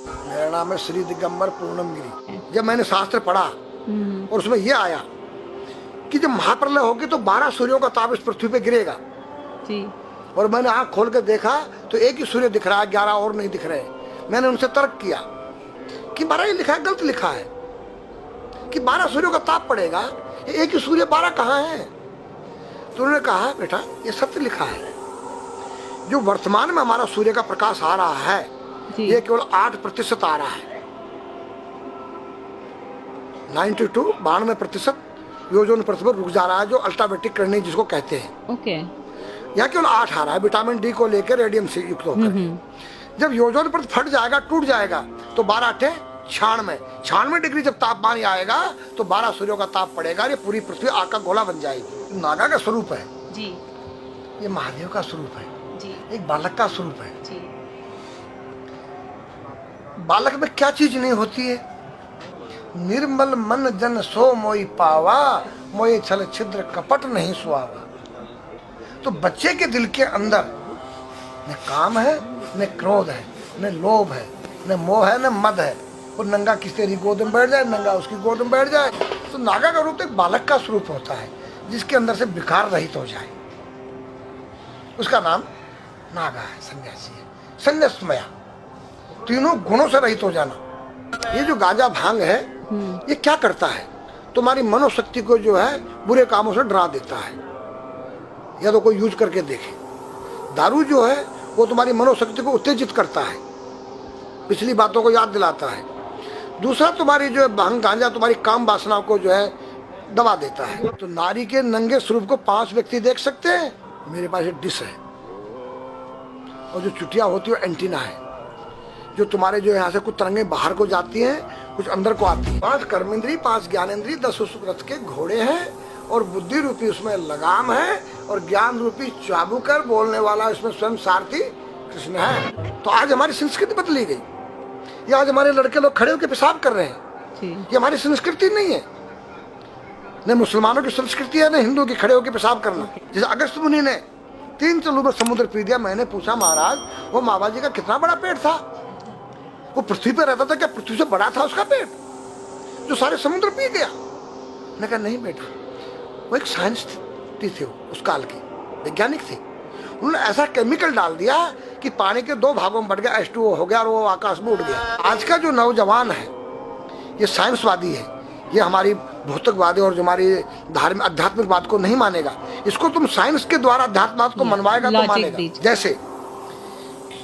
मेरा नाम है श्री दिगंबर पूर्णम गिरी। जब मैंने शास्त्र पढ़ा और उसमें यह आया कि जब महाप्रलय होगी तो 12 सूर्यों का ताप इस पृथ्वी पे गिरेगा जी। और मैंने आंख खोल कर देखा तो एक ही सूर्य दिख रहा है, 11 और नहीं दिख रहे। मैंने उनसे तर्क किया कि 12 ही लिखा है, गलत लिखा है कि 12 सूर्यों का ताप पड़ेगा, एक ही सूर्य 12 कहाँ है? तो उन्होंने कहा बेटा ये सत्य लिखा है, जो वर्तमान में हमारा सूर्य का प्रकाश आ रहा है ये केवल 8% आ रहा है। 92% ओजोन परत पर रुक जा रहा है, जो अल्ट्रावायलेट किरणें जिसको कहते हैं। ओके। यहाँ केवल 8 आ रहा है विटामिन डी को लेकर रेडियम से युक्त होकर। जब ओजोन परत फट जाएगा, टूट जाएगा तो 12 8 96 डिग्री जब तापमान आएगा तो 12 सूर्यों का ताप पड़ेगा। ये पूरी पृथ्वी आग का गोला बन जाएगी। नागा का स्वरूप है जी, ये महादेव का स्वरूप है जी, एक बालक का स्वरूप है जी। बालक में क्या चीज नहीं होती है? निर्मल मन जन सो मोई पावा, मोई छल छिद्र कपट नहीं सुहावा। तो बच्चे के दिल के अंदर न काम है, न क्रोध है, न लोभ है, न मोह है, न मद है। और नंगा किस तेरी गोद में बैठ जाए, नंगा उसकी गोद में बैठ जाए। तो नागा का रूप एक बालक का स्वरूप होता है जिसके अंदर से विकार रहित हो जाए, उसका नाम नागा है, सन्यासी है, संन्यासमया। तीनों गुणों से रहित हो जाना। ये जो गांजा भांग है ये क्या करता है? तुम्हारी मनोशक्ति को जो है बुरे कामों से डरा देता है। या तो कोई यूज करके देखे। दारू जो है वो तुम्हारी मनोशक्ति को उत्तेजित करता है, पिछली बातों को याद दिलाता है। दूसरा तुम्हारी जो है भांग गांजा तुम्हारी काम वासनाओं को जो है दबा देता है। तो नारी के नंगे स्वरूप को 5 व्यक्ति देख सकते हैं। मेरे पास एक डिश है और जो चुटिया होती है एंटीना है, जो तुम्हारे जो यहाँ से कुछ तरंगे बाहर को जाती हैं, कुछ अंदर को आती है। 5 कर्मेंद्री, 5 ज्ञानेंद्री, 10 उस रथ के घोड़े हैं और बुद्धि रूपी उसमें लगाम है और ज्ञान रूपी चाबुकर बोलने वाला इसमें स्वयं सारथी कृष्ण है। तो आज हमारी संस्कृति बदली गई। ये आज हमारे लड़के लोग खड़े होकर पेशाब कर रहे हैं। ये हमारी संस्कृति नहीं है। न मुसलमानों की संस्कृति है न हिंदू की खड़े होकर पेशाब करना। जैसे अगस्त मुनि ने 3 चलू में समुद्र पी दिया। मैंने पूछा महाराज वो मामा जी का कितना बड़ा पेट था? वो पृथ्वी पर रहता था, क्या पृथ्वी से बड़ा था उसका पेट जो सारे समुद्र पी गया? मैंने कहा नहीं बेटा, वो एक साइंस थी, उस काल की वैज्ञानिक थे। उन्होंने ऐसा केमिकल डाल दिया कि पानी के 2 भागों में बढ़ गया, H2O हो गया और वो आकाश में उड़ गया। आज का जो नौजवान है ये साइंसवादी है, ये हमारी भौतिकवादी और जो हमारी धार्मिक आध्यात्मिकवाद को नहीं मानेगा। इसको तुम साइंस के द्वारा अध्यात्मवाद को मनवाएगा तो मानेगा। जैसे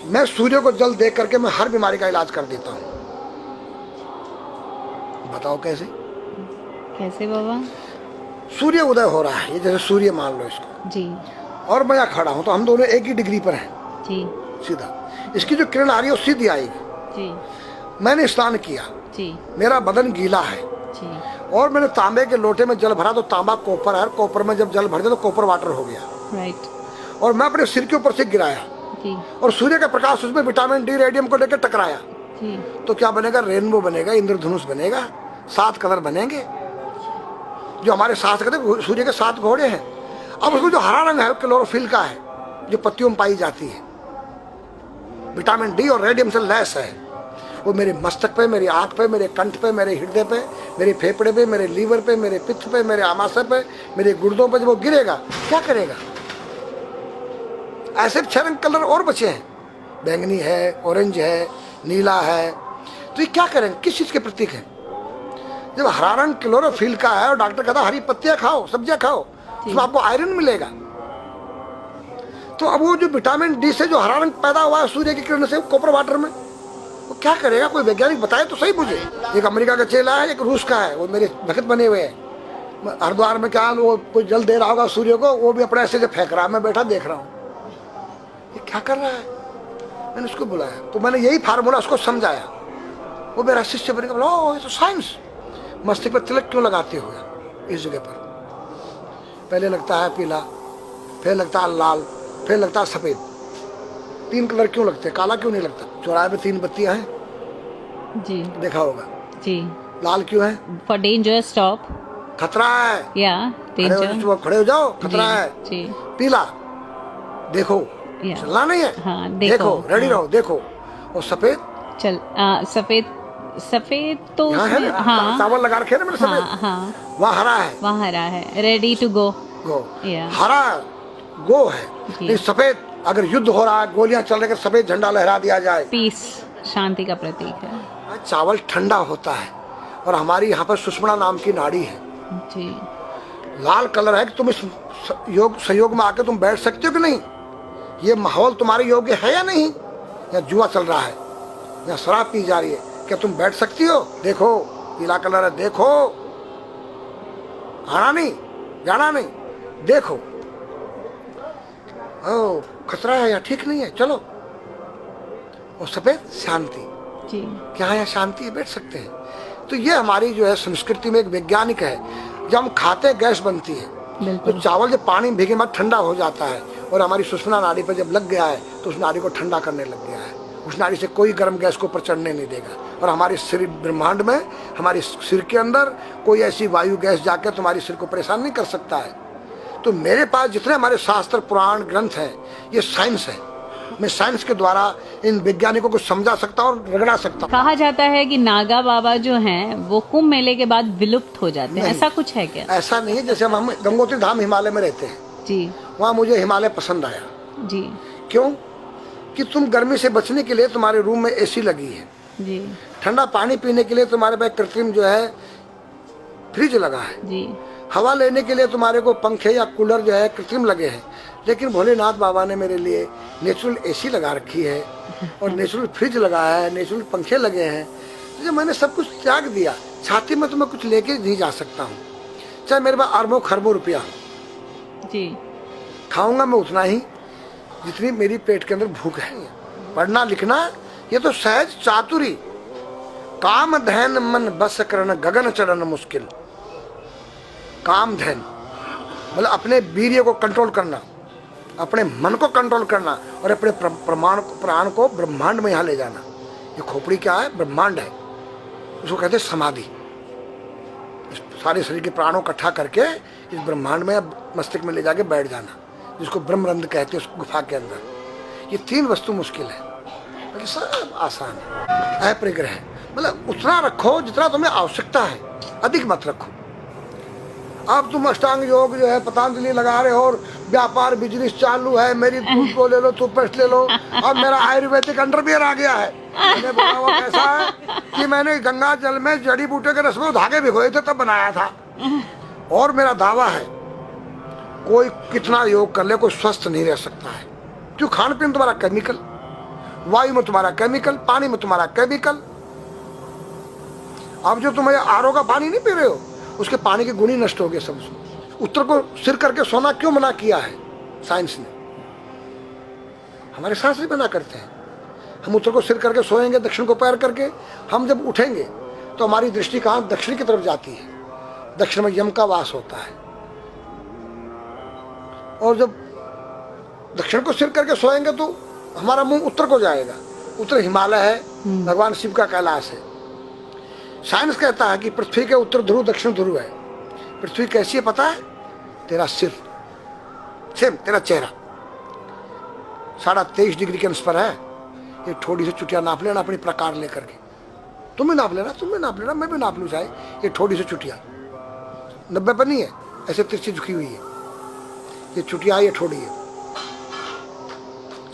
मैं सूर्य को जल देख करके मैं हर बीमारी का इलाज कर देता हूँ। बताओ कैसे? कैसे बाबा? सूर्य उदय हो रहा है, ये जैसे सूर्य मान लो इसको जी, और मैं यहाँ खड़ा हूँ तो हम दोनों एक ही डिग्री पर हैं जी, सीधा। इसकी जो किरण आ रही है वो सीधी आएगी। जी, मैंने स्नान किया जी, मेरा बदन गीला है जी, और मैंने तांबे के लोटे में जल भरा तो तांबा कॉपर है, कॉपर में जब जल भर दिया तो कॉपर वाटर हो गया। राइट। और मैं अपने सिर के ऊपर से गिराया जी, और सूर्य का प्रकाश उसमें विटामिन डी रेडियम को लेकर टकराया जी, तो क्या बनेगा? रेनबो बनेगा, इंद्रधनुष बनेगा, 7 कलर बनेंगे। जो हमारे 7 कहते सूर्य के 7 घोड़े हैं। अब उसमें जो हरा रंग है क्लोरोफिल का है, जो पत्तियों में पाई जाती है, विटामिन डी और रेडियम से लैस है। वो मेरे मस्तक पे, मेरी आंख पे, मेरे कंठ पे, मेरे हृदय पे, मेरे फेफड़े पे, मेरे लीवर पे, मेरे पित्त पे, मेरे आमाशय पे, मेरे गुर्दों पे जब वो गिरेगा क्या करेगा? ऐसे 6 रंग कलर और बचे हैं, बैंगनी है, ऑरेंज है, नीला है। तो ये क्या करेंगे? किस चीज के प्रतीक है? जब हरा रंग क्लोरोफिल का है और डॉक्टर कहता है हरी पत्तियां खाओ, सब्जियां खाओ, तो आपको आयरन मिलेगा। तो अब वो जो विटामिन डी से जो हरा रंग पैदा हुआ है सूर्य की किरण से कॉपर वाटर में, वो क्या करेगा? कोई वैज्ञानिक बताए तो सही मुझे। एक अमेरिका का चेला है, एक रूस का है, वो मेरे भक्त बने हुए हैं। हरिद्वार में क्या वो कोई जल दे रहा होगा सूर्य को, वो भी अपने ऐसे से फेंक रहा है, मैं बैठा देख रहा हूँ ये क्या कर रहा है। मैंने उसको बुलाया तो मैंने यही फार्मूला उसको समझाया। वो मेरा शिष्य बन गया, बोला ओ ये तो साइंस। मस्तिष्क पर तिलक क्यों लगाते हो इस जगह पर? पहले लगता है पीला, फिर लगता है लाल, फिर लगता है सफेद। 3 कलर क्यों लगते हैं? काला क्यों नहीं लगता? चौराहे पे 3 बत्तियां हैं, जी देखा होगा जी। लाल क्यों है? फॉर डेंजर, स्टॉप, खतरा है, या डेंजर, खड़े हो जाओ, खतरा है जी। पीला देखो चलना नहीं है, हाँ, देखो रेडी रहो, देखो। और सफेद चल सफेद सफेद तो यहाँ है उसमें ना, हाँ चावल लगा रखे हैं ना मैंने हाँ सफेद, हाँ वहाँ हरा है। वहाँ हरा है, ready to go. Go Yeah. हरा गो है। जी। नहीं सफेद, अगर युद्ध हो रहा है, गोलियां चल रही है, सफेद झंडा लहरा दिया जाए। पीस, शांति का प्रतीक है। चावल ठंडा होता है। और हमारी यहाँ पर सुषुम्ना नाम की नाड़ी है, जी। लाल कलर है कि तुम इस योग सहयोग में आके तुम बैठ सकते हो कि नहीं, ये माहौल तुम्हारे योग्य है या नहीं, या जुआ चल रहा है, या शराब पी जा रही है, क्या तुम बैठ सकती हो? देखो पीला कलर है, देखो, आना नहीं जाना नहीं, देखो, ओ खतरा है या ठीक नहीं है, चलो। और सफेद शांति, जी। क्या यहाँ शांति है, बैठ सकते हैं। तो ये हमारी जो है संस्कृति में एक वैज्ञानिक है। जब हम खाते हैं गैस बनती है, तो बिल्कुल। चावल जब पानी में भीगे बाद ठंडा हो जाता है, और हमारी सुषुम्ना नाड़ी पर जब लग गया है तो उस नाड़ी को ठंडा करने लग गया है। उस नाड़ी से कोई गर्म गैस को ऊपर चढ़ने नहीं देगा। और हमारे सिर ब्रह्मांड में, हमारे सिर के अंदर कोई ऐसी वायु गैस जाकर तुम्हारी सिर को परेशान नहीं कर सकता है। तो मेरे पास जितने हमारे शास्त्र पुराण ग्रंथ हैं, ये साइंस है। मैं साइंस के द्वारा इन वैज्ञानिकों को समझा सकता हूँ और रगड़ा सकता हूँ। कहा जाता है कि नागा बाबा जो हैं वो कुंभ मेले के बाद विलुप्त हो जाते हैं, नहीं। ऐसा कुछ है क्या? ऐसा नहीं है। जैसे हम गंगोत्री धाम हिमालय में रहते हैं, जी वहाँ मुझे हिमालय पसंद आया। जी क्यों? कि तुम गर्मी से बचने के लिए तुम्हारे रूम में एसी लगी है, जी ठंडा पानी पीने के लिए तुम्हारे पास कृत्रिम जो है फ्रिज लगा है, जी। हवा लेने के लिए तुम्हारे को पंखे या कूलर जो है कृत्रिम लगे हैं। लेकिन भोलेनाथ बाबा ने मेरे लिए नेचुरल एसी लगा रखी है, और नेचुरल फ्रिज लगाया है, नेचुरल पंखे लगे हैं। तो मैंने सब कुछ त्याग दिया। छाती में तो मैं कुछ लेके नहीं जा सकता हूँ, चाहे मेरे पास अरबों खरबों रुपया हो। जी। खाऊंगा मैं उतना ही जितनी मेरी पेट के अंदर भूख है। पढ़ना लिखना ये तो सहज चातुरी, काम धैन मन बस करन गगन चढ़न मुश्किल। काम धैन मतलब अपने वीर्य को कंट्रोल करना, अपने मन को कंट्रोल करना, और अपने प्राण को ब्रह्मांड में यहाँ ले जाना। ये खोपड़ी क्या है? ब्रह्मांड है। उसको कहते हैं समाधि। सारे शरीर के प्राणों इकट्ठा करके इस ब्रह्मांड में मस्तिष्क में ले जाके बैठ जाना, जिसको ब्रह्मरंध्र कहते हैं, उस गुफा के अंदर। ये तीन वस्तु मुश्किल है, बाकी सब आसान है। अपरिग्रह मतलब उतना रखो जितना तुम्हें आवश्यकता है, अधिक मत रखो। अब तुम अष्टांग योग जो है पतंजलि लगा रहे हो, और व्यापार बिजनेस चालू है, मेरी दूध को ले लो, टूथपेस्ट ले लो। अब मेरा आयुर्वेदिक अंडरवियर आ गया है। मैंने बोला वो कैसा है कि मैंने गंगा जल में जड़ी बूटे के रस में धागे भिगोए थे तब बनाया था। और मेरा दावा है कोई कितना योग कर ले, कोई स्वस्थ नहीं रह सकता है। क्यों? खान पीन तुम्हारा केमिकल, वायु में तुम्हारा केमिकल, पानी में तुम्हारा केमिकल। अब जो तुम आरओ का पानी नहीं पी रहे हो, उसके पानी के गुण ही नष्ट हो गए सब। उत्तर को सिर करके सोना क्यों मना किया है साइंस ने? हमारे शास्त्र मना करते हैं। हम उत्तर को सिर करके सोएंगे, दक्षिण को पैर करके। हम जब उठेंगे तो हमारी दृष्टि कहाँ? दक्षिण की तरफ जाती है। दक्षिण में यम का वास होता है। और जब दक्षिण को सिर करके सोएंगे तो हमारा मुंह उत्तर को जाएगा। उत्तर हिमालय है, भगवान शिव का कैलाश है। साइंस कहता है कि पृथ्वी के उत्तर ध्रुव दक्षिण ध्रुव है। पृथ्वी कैसी है पता है? तेरा सिर, सेम तेरा चेहरा 23.5 डिग्री के अंश पर है। ये थोड़ी सी चुटिया नाप लेना अपनी प्रकार लेकर के। तुम भी नाप लेना, तुम भी नाप लेना, मैं भी नाप लूँ चाहे। ये थोड़ी सी चुटिया 90 पर नहीं है, ऐसे तिरछी झुकी हुई है। ये चुटिया ये थोड़ी है,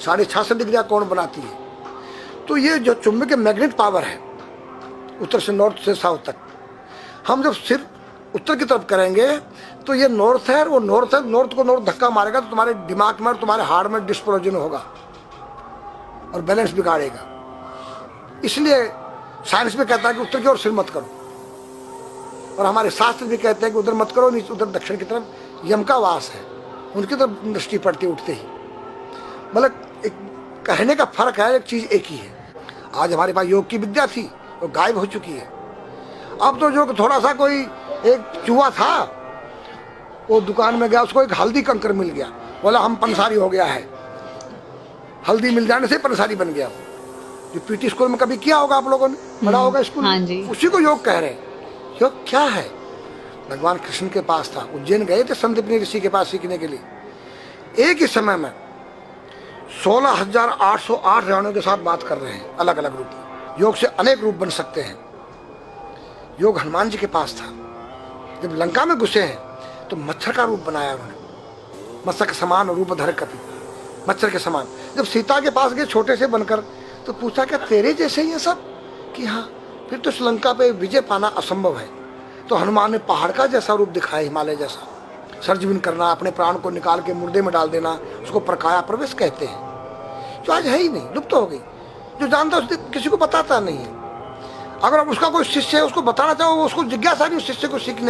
66.5 डिग्री कोण बनाती है। तो ये जो चुंबकीय मैग्नेट पावर है, उत्तर से नॉर्थ से साउथ तक, हम जब सिर उत्तर की तरफ करेंगे तो ये नॉर्थ है, वो नॉर्थ है। नॉर्थ को नॉर्थ धक्का मारेगा तो तुम्हारे दिमाग में और तुम्हारे हार्ट में डिस्प्रोजन होगा और बैलेंस बिगाड़ेगा। इसलिए साइंस में कहता है कि उत्तर की ओर सिर मत करो, और हमारे शास्त्र भी कहते हैं कि उधर मत करो, नहीं उधर दक्षिण की तरफ यम का वास है, उनकी तरफ दृष्टि पड़ती उठते ही। मतलब एक कहने का फर्क है, एक चीज एक ही है। आज हमारे पास योग की विद्या थी, वो गायब हो चुकी है। अब तो जो थोड़ा सा कोई एक चूहा था, वो दुकान में गया, उसको एक हल्दी कंकर मिल गया, बोला हम पंसारी हो गया है। हल्दी मिल जाने से पंसारी बन गया। जो पीटी स्कूल में कभी किया होगा आप लोगों ने, पढ़ा होगा स्कूल हाँ में, जी। उसी को योग कह रहे हैं। योग क्या है? भगवान कृष्ण के पास था, उज्जैन गए थे संदीपनी ऋषि के पास सीखने के लिए। एक ही समय में 16,808 रावणों के साथ बात कर रहे हैं, अलग अलग रूप में। योग से अनेक रूप बन सकते हैं। योग हनुमान जी के पास था। जब लंका में घुसे हैं तो मच्छर का रूप बनाया उन्होंने, मत्स्य के समान रूप धर कपि, मच्छर के समान। जब सीता के पास गए छोटे से बनकर, तो पूछा क्या तेरे जैसे ही है सब? कि हाँ। फिर तो श्रीलंका पे विजय पाना असंभव है। तो हनुमान ने पहाड़ का जैसा रूप दिखाया, हिमालय जैसा। सर्जविन करना, अपने प्राण को निकाल के मुर्दे में डाल देना, उसको प्रकाया प्रवेश कहते हैं, जो आज है ही नहीं, लुप्त हो गई। जो जानता है किसी को बताता नहीं है। अगर उसका कोई शिष्य है उसको बताना चाहो, उसको जिज्ञासा नहीं उस शिष्य को सीखने